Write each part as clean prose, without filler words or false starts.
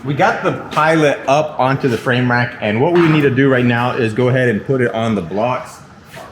we got the pilot up onto the frame rack, and what we need to do right now is go ahead and put it on the blocks.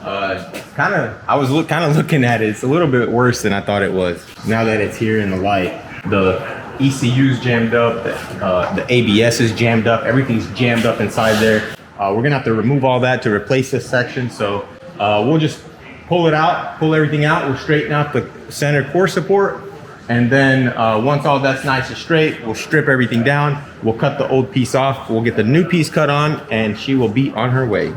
I was looking at it. It's a little bit worse than I thought it was. Now that it's here in the light, the ECU's jammed up, the ABS is jammed up, everything's jammed up inside there. We're gonna have to remove all that to replace this section. So we'll just pull it out, pull everything out. We'll straighten out the center core support. And then once all that's nice and straight, we'll strip everything down. We'll cut the old piece off. We'll get the new piece cut on, and she will be on her way.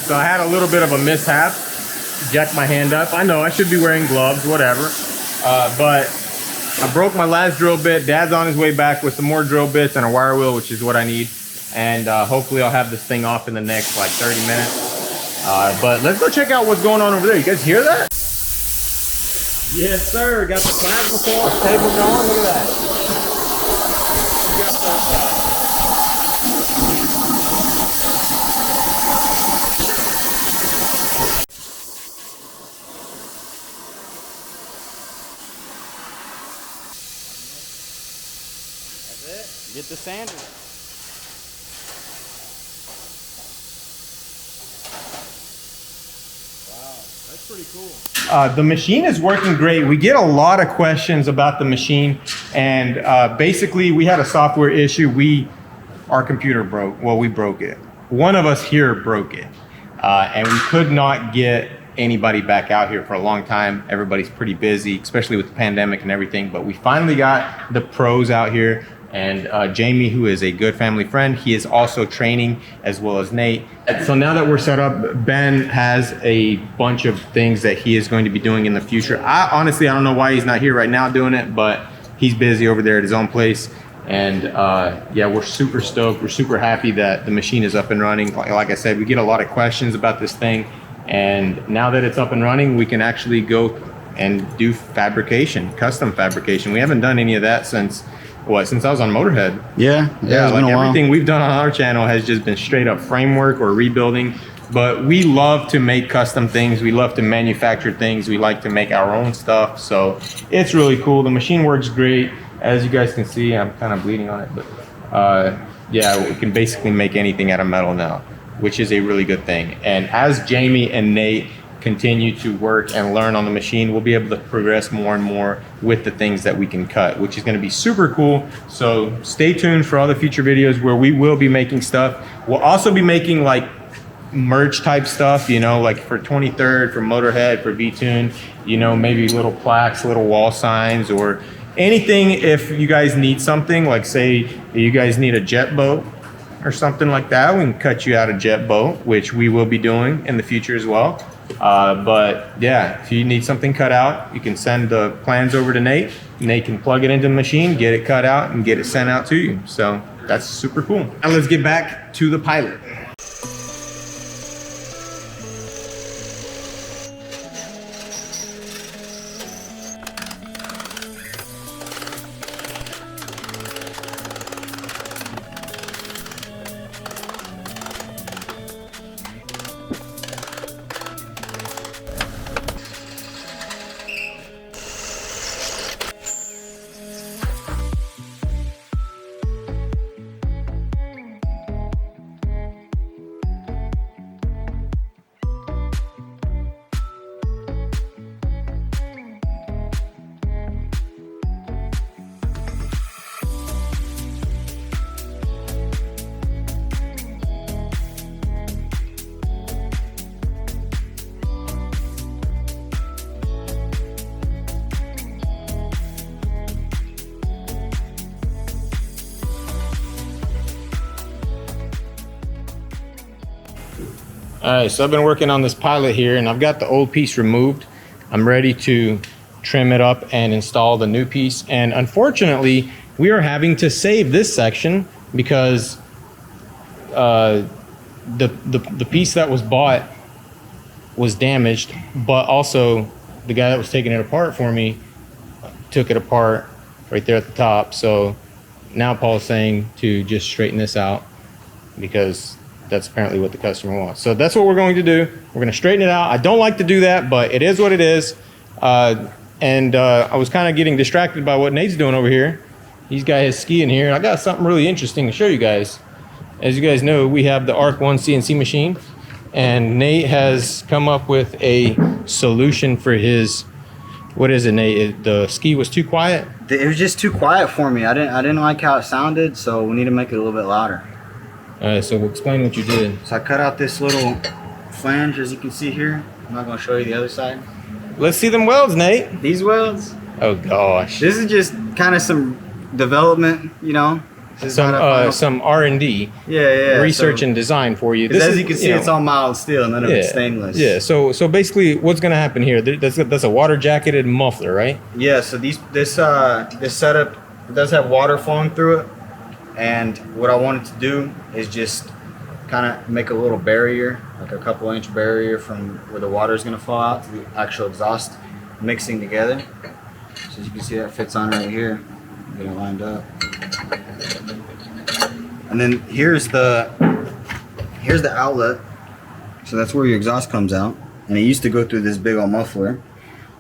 So I had a little bit of a mishap, jacked my hand up. I know I should be wearing gloves, whatever. But I broke my last drill bit. Dad's on his way back with some more drill bits and a wire wheel, which is what I need. And hopefully I'll have this thing off in the next like 30 minutes. But let's go check out what's going on over there. You guys hear that? Yes, sir. Got the plasma table going. Look at that. We got the, get the sander. Wow, that's pretty cool. The machine is working great. We get a lot of questions about the machine, and basically we had a software issue. Our computer broke. Well, we broke it. One of us here broke it, and we could not get anybody back out here for a long time. Everybody's pretty busy, especially with the pandemic and everything, but we finally got the pros out here. And Jamie, who is a good family friend, he is also training, as well as Nate. So now that we're set up, Ben has a bunch of things that he is going to be doing in the future. Honestly, I don't know why he's not here right now doing it, but he's busy over there at his own place. And yeah, we're super stoked. We're super happy that the machine is up and running. Like I said, we get a lot of questions about this thing. And now that it's up and running, we can actually go and do fabrication, custom fabrication. We haven't done any of that since I was on Motorhead. Yeah, like everything we've done on our channel has just been straight up framework or rebuilding. But we love to make custom things. We love to manufacture things. We like to make our own stuff. So it's really cool. The machine works great. as you guys can see, I'm kind of bleeding on it, but yeah, we can basically make anything out of metal now, which is a really good thing. And as Jamie and Nate continue to work and learn on the machine, we'll be able to progress more and more with the things that we can cut, which is going to be super cool. So stay tuned for all the future videos where we will be making stuff. We'll also be making like merch type stuff, you know, like for 23rd, for Motorhead, for V-Tune, you know, maybe little plaques, little wall signs, or anything. If you guys need something, like say you guys need a jet boat or something like that, we can cut you out a jet boat, which we will be doing in the future as well. But yeah, if you need something cut out, you can send the plans over to Nate. Nate can plug it into the machine, get it cut out, and get it sent out to you. So that's super cool. Now let's get back to the pilot. All right, so I've been working on this pilot here, and I've got the old piece removed. I'm ready to trim it up and install the new piece. And unfortunately, we are having to save this section because the piece that was bought was damaged, but also the guy that was taking it apart for me took it apart right there at the top. So now Paul's saying to just straighten this out because that's apparently what the customer wants. So that's what we're going to do. We're going to straighten it out. I don't like to do that, but it is what it is. I was kind of getting distracted by what Nate's doing over here. He's got his ski in here. I got something really interesting to show you guys. As you guys know, we have the ARC 1 CNC machine, and Nate has come up with a solution for his, what is it, Nate? The ski was too quiet? It was just too quiet for me. I didn't like how it sounded, so we need to make it a little bit louder. So we'll explain what you did. So I cut out this little flange, as you can see here. I'm not going to show you the other side. Let's see them welds, Nate. These welds. Oh gosh. This is just kind of some development, you know. Some R&D. Yeah. Research and design for you. This as you can see, it's all mild steel, none of it's stainless. Yeah. So basically, what's going to happen here? That's a water jacketed muffler, right? Yeah. So this setup does have water flowing through it. And what I wanted to do is just kind of make a little barrier, like a couple inch barrier from where the water is going to flow out to the actual exhaust mixing together. So as you can see, that fits on right here. Get it lined up. And then here's the outlet. So that's where your exhaust comes out. And it used to go through this big old muffler.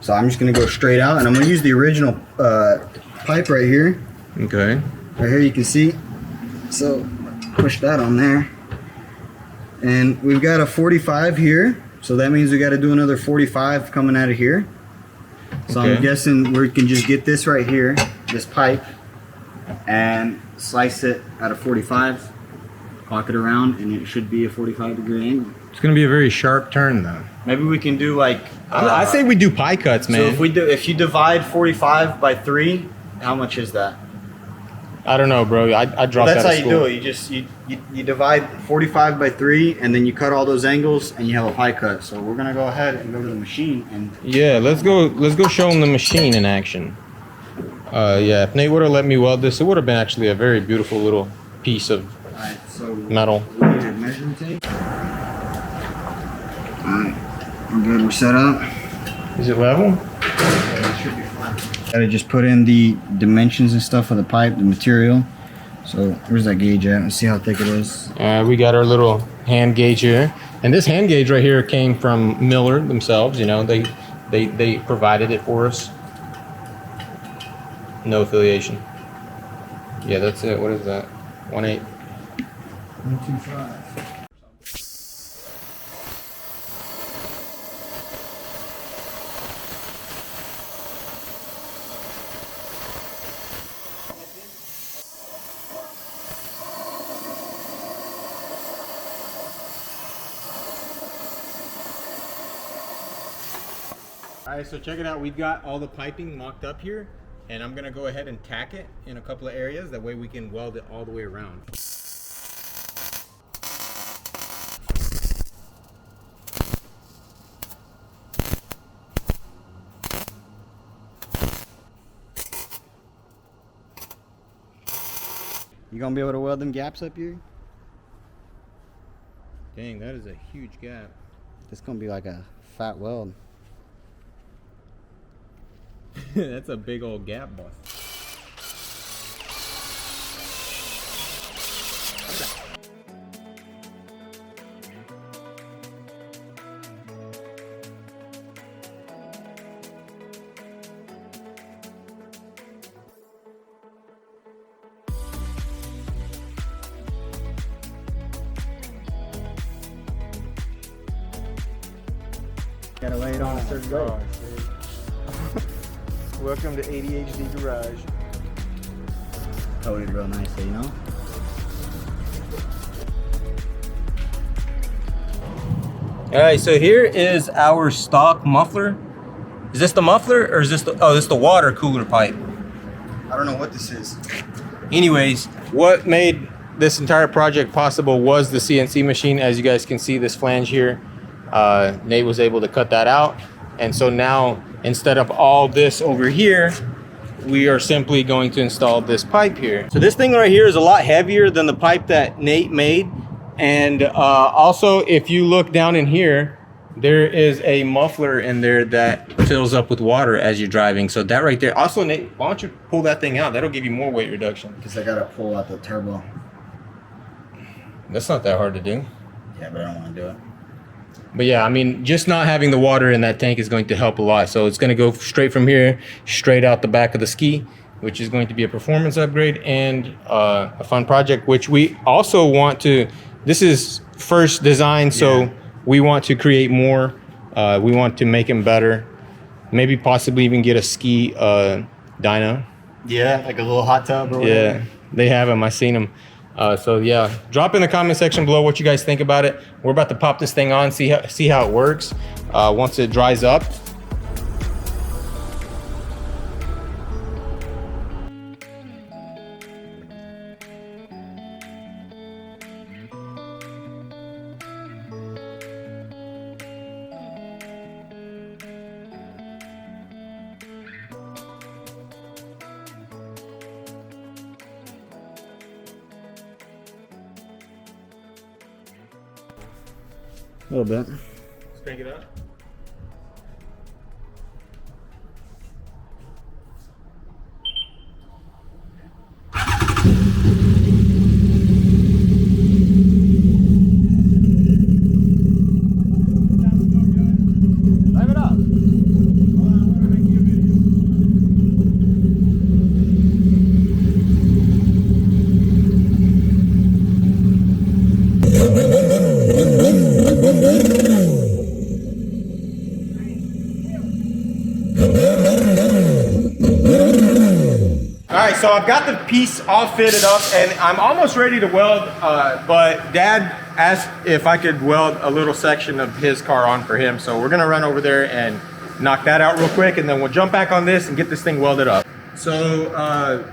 So I'm just going to go straight out, and I'm going to use the original pipe right here. Okay. Right here you can see. So push that on there, and we've got a 45 here, so that means we got to do another 45 coming out of here. So okay. I'm guessing we can just get this right here, this pipe, and slice it at a 45, clock it around, and it should be a 45-degree angle. It's gonna be a very sharp turn though. Maybe we can do like I say we do pie cuts, man. So if you divide 45 by 3, how much is that? I don't know, bro. I dropped That's out how of you do it. You divide 45 by 3, and then you cut all those angles, and you have a pie cut. So we're gonna go ahead and go to the machine and yeah, let's go show them the machine in action. Yeah, if Nate would have let me weld this, it would have been actually a very beautiful little piece of metal. We need a measuring tape. All right, we're good. We're set up. Is it level? It should be fine. Gotta just put in the dimensions and stuff of the pipe, the material. So where's that gauge at? Let's see how thick it is. We got our little hand gauge here, and this hand gauge right here came from Miller themselves. You know, they provided it for us. No affiliation. Yeah, that's it. What is that? 1.8. 125. All right, so check it out. We've got all the piping mocked up here, and I'm gonna go ahead and tack it in a couple of areas. That way we can weld it all the way around. You gonna be able to weld them gaps up here? Dang, that is a huge gap. It's gonna be like a fat weld. That's a big old gap, boss. Gotta lay it on a certain way. Welcome to ADHD Garage. Coated real nicely, you know? All right, so here is our stock muffler. Is this the muffler or is this the, oh, this is the water cooler pipe. I don't know what this is. Anyways, what made this entire project possible was the CNC machine. As you guys can see, this flange here, Nate was able to cut that out. And so now, instead of all this over here, we are simply going to install this pipe here. So this thing right here is a lot heavier than the pipe that Nate made. And also, if you look down in here, there is a muffler in there that fills up with water as you're driving. So that right there. Also, Nate, why don't you pull that thing out? That'll give you more weight reduction. Because I gotta pull out the turbo. That's not that hard to do. Yeah, but I don't want to do it. But yeah, I mean, just not having the water in that tank is going to help a lot. So it's going to go straight from here, straight out the back of the ski, which is going to be a performance upgrade and a fun project, which we also want to, this is first design, so we want to create more. We want to make them better. Maybe possibly even get a ski dyno. Yeah, like a little hot tub or whatever. Yeah, they have them. I've seen them. So yeah, drop in the comment section below what you guys think about it. We're about to pop this thing on, see how it works once it dries up. A little bit. Let's crank it up. Live it up. Alright, so I've got the piece all fitted up and I'm almost ready to weld, but Dad asked if I could weld a little section of his car on for him. So we're gonna run over there and knock that out real quick and then we'll jump back on this and get this thing welded up. So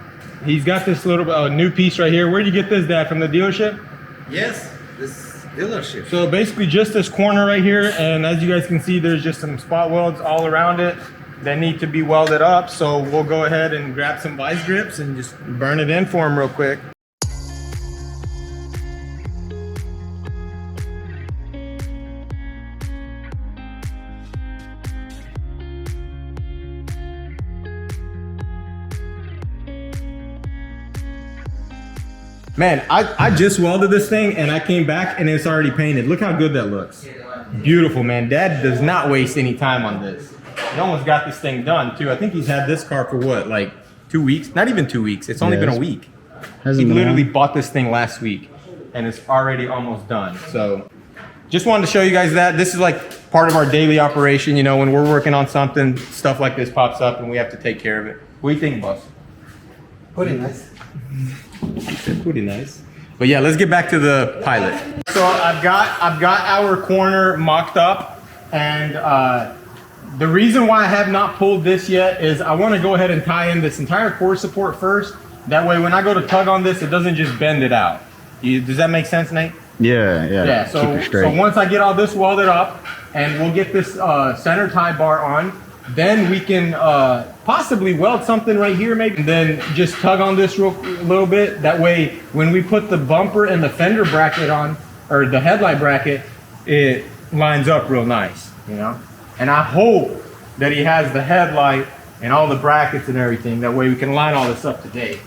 he's got this little new piece right here. Where'd you get this, Dad? From the dealership? Yes, this dealership. So basically just this corner right here, and as you guys can see, there's just some spot welds all around it that need to be welded up. So we'll go ahead and grab some vice grips and just burn it in for them real quick. Man, I just welded this thing and I came back and it's already painted. Look how good that looks. Beautiful, man. Dad does not waste any time on this. He almost got this thing done too. I think he's had this car for what, like 2 weeks, not even 2 weeks. It's only Yeah, been a week. He Hasn't been literally long. bought this thing last week and it's already almost done. So just wanted to show you guys that. This is like part of our daily operation. You know, when we're working on something, stuff like this pops up and we have to take care of it. What do you think, boss? Pretty nice. Pretty nice. But yeah, let's get back to the pilot. So I've got our corner mocked up, and the reason why I have not pulled this yet is I want to go ahead and tie in this entire core support first. That way, when I go to tug on this, it doesn't just bend it out. Does that make sense, Nate? Yeah. Yeah. So once I get all this welded up, and we'll get this center tie bar on, then we can possibly weld something right here maybe, and then just tug on this little bit. That way, when we put the bumper and the fender bracket on, or the headlight bracket, it lines up real nice, you know? And I hope that he has the headlight and all the brackets and everything. That way we can line all this up to date.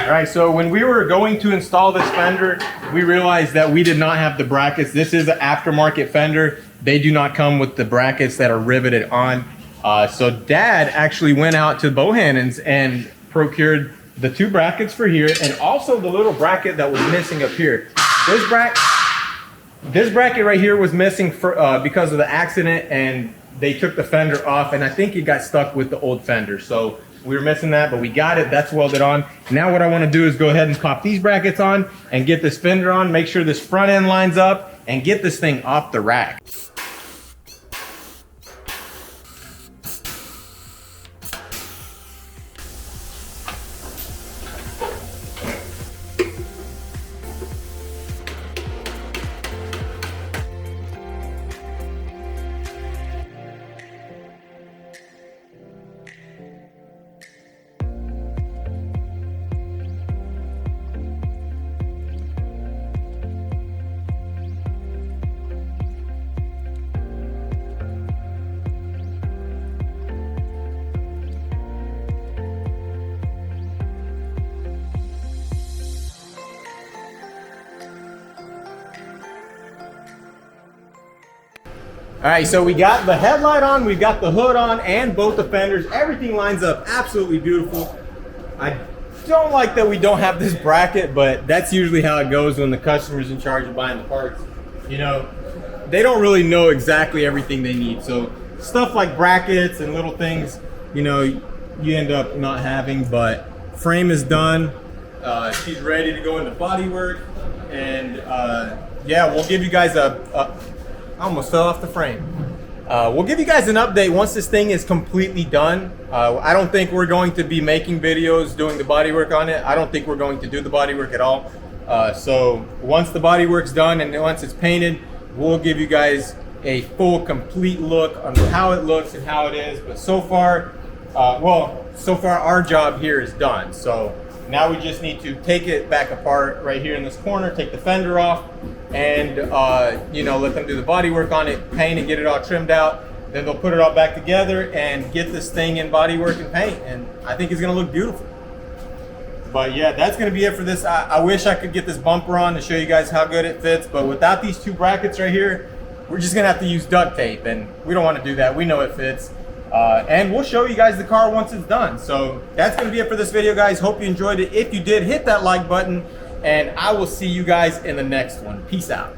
All right, so when we were going to install this fender, we realized that we did not have the brackets. This is an aftermarket fender. They do not come with the brackets that are riveted on. So Dad actually went out to Bohannon's and procured the 2 brackets for here, and also the little bracket that was missing up here. This bracket right here was missing because of the accident, and they took the fender off, and I think it got stuck with the old fender. So we were missing that, but we got it. That's welded on. Now what I want to do is go ahead and pop these brackets on and get this fender on, make sure this front end lines up, and get this thing off the rack. All right, so we got the headlight on, we've got the hood on, and both the fenders. Everything lines up absolutely beautiful. I don't like that we don't have this bracket, but that's usually how it goes when the customer's in charge of buying the parts. You know, they don't really know exactly everything they need. So stuff like brackets and little things, you know, you end up not having, but frame is done. She's ready to go into body work. And yeah, we'll give you guys I almost fell off the frame. We'll give you guys an update once this thing is completely done. I don't think we're going to be making videos doing the body work on it. I don't think we're going to do the body work at all. So once the body work's done and once it's painted, we'll give you guys a full complete look on how it looks and how it is. But so far, so far our job here is done. So now we just need to take it back apart right here in this corner, take the fender off, and you know, let them do the body work on it, paint and get it all trimmed out. Then they'll put it all back together and get this thing in body work and paint, and I think it's gonna look beautiful. But yeah, that's gonna be it for this. I wish I could get this bumper on to show you guys how good it fits, but without these two brackets right here, we're just gonna have to use duct tape, and we don't wanna do that. We know it fits. And we'll show you guys the car once it's done. So that's gonna be it for this video, guys. Hope you enjoyed it. If you did, hit that like button, and I will see you guys in the next one. Peace out.